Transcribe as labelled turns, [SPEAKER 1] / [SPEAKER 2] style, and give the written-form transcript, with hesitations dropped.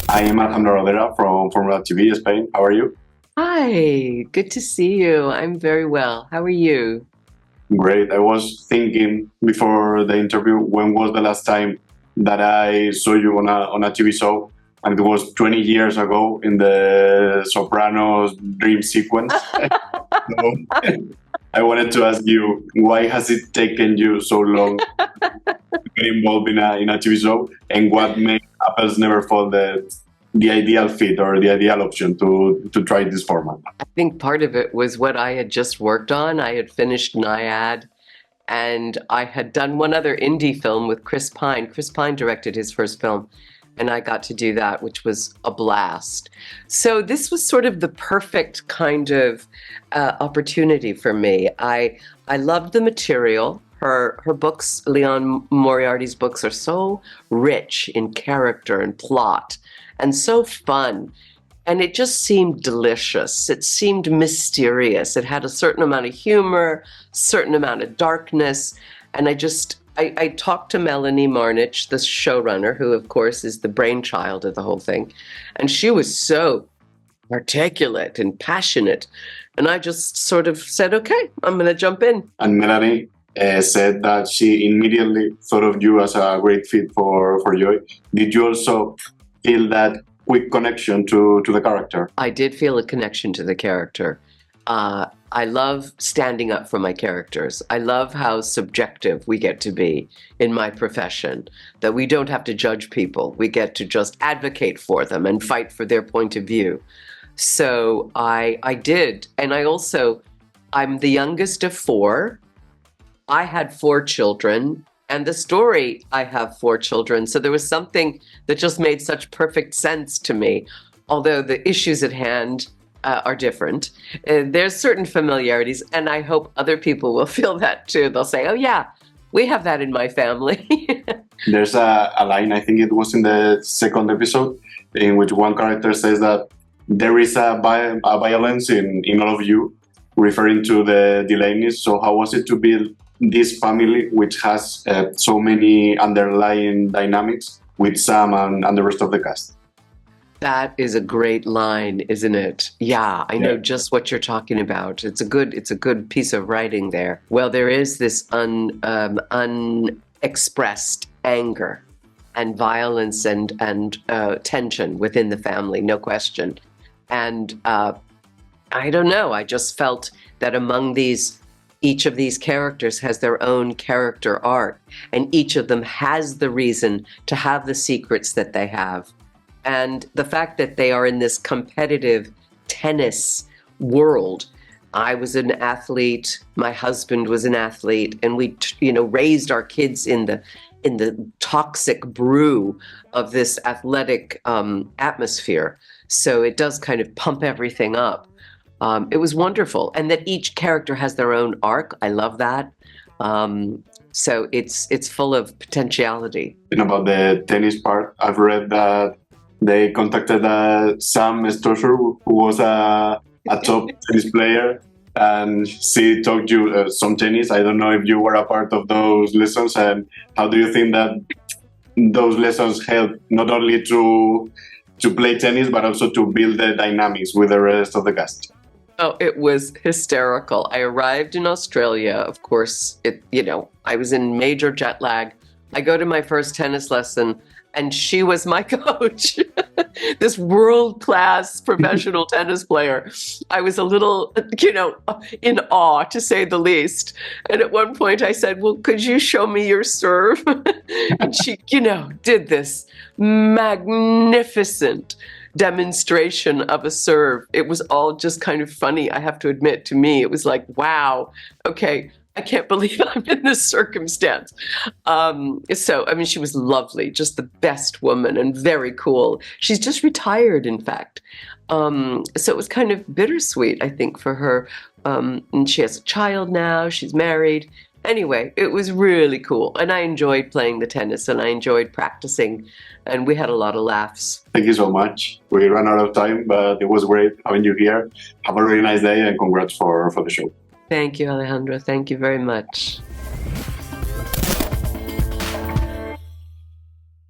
[SPEAKER 1] I am Alejandro Rodera from Real TV, Spain. How are you?
[SPEAKER 2] Hi, good to see you. I'm very well. How are you?
[SPEAKER 1] Great. I was thinking before the interview, when was the last time that I saw you on a TV show? And it was 20 years ago in the Sopranos dream sequence. So I wanted to ask you, why has it taken you so long to get involved in a TV show? And what made Apples Never Fall the ideal fit or the ideal option to try this format?
[SPEAKER 2] I think part of it was what I had just worked on. I had finished Naiad and I had done one other indie film with Chris Pine. Chris Pine directed his first film, and I got to do that, which was a blast. So this was sort of the perfect kind of opportunity for me. I loved the material. Her books, Liane Moriarty's books, are so rich in character and plot and so fun. And it just seemed delicious. It seemed mysterious. It had a certain amount of humor, certain amount of darkness. And I talked to Melanie Marnich, the showrunner, who of course is the brainchild of the whole thing. And she was so articulate and passionate. And I just sort of said, okay, I'm going to jump in.
[SPEAKER 1] And Melanie said that she immediately thought of you as a great fit for Joy. Did you also feel that quick connection to the character?
[SPEAKER 2] I did feel a connection to the character. I love standing up for my characters. I love how subjective we get to be in my profession, that we don't have to judge people. We get to just advocate for them and fight for their point of view. So I did. And I'm the youngest of four. I had four children. And the story, I have four children. So there was something that just made such perfect sense to me. Although the issues at hand are different. There's certain familiarities, and I hope other people will feel that too. They'll say, oh yeah, we have that in my family.
[SPEAKER 1] There's a line, I think it was in the second episode, in which one character says that there is a violence in all of you, referring to the Delaney's. So how was it to build this family, which has so many underlying dynamics with Sam and the rest of the cast?
[SPEAKER 2] That is a great line, isn't it? Yeah, I know just what you're talking about. It's a good piece of writing there. Well, there is this unexpressed anger and violence and tension within the family, no question. And I don't know, I just felt that each of these characters has their own character arc, and each of them has the reason to have the secrets that they have. And the fact that they are in this competitive tennis world. I was an athlete, my husband was an athlete, and we, raised our kids in the toxic brew of this athletic atmosphere. So it does kind of pump everything up. It was wonderful. And that each character has their own arc. I love that. So it's full of potentiality.
[SPEAKER 1] And about the tennis part, I've read that they contacted Sam Stosur, who was a top tennis player, and she taught you some tennis. I don't know if you were a part of those lessons, and how do you think that those lessons help not only to play tennis, but also to build the dynamics with the rest of the cast?
[SPEAKER 2] Oh, it was hysterical. I arrived in Australia, of course, I was in major jet lag. I go to my first tennis lesson, and she was my coach, this world-class professional tennis player. I was a little, in awe, to say the least. And at one point I said, well, could you show me your serve? And she, did this magnificent demonstration of a serve. It was all just kind of funny, I have to admit. To me, it was like, wow, okay, I can't believe I'm in this circumstance. She was lovely, just the best woman and very cool. She's just retired, in fact. So it was kind of bittersweet, I think, for her. And she has a child now, she's married. Anyway, it was really cool. And I enjoyed playing the tennis and I enjoyed practicing. And we had a lot of laughs.
[SPEAKER 1] Thank you so much. We ran out of time, but it was great having you here. Have a really nice day and congrats for the show.
[SPEAKER 2] Thank you, Alejandro. Thank you very much.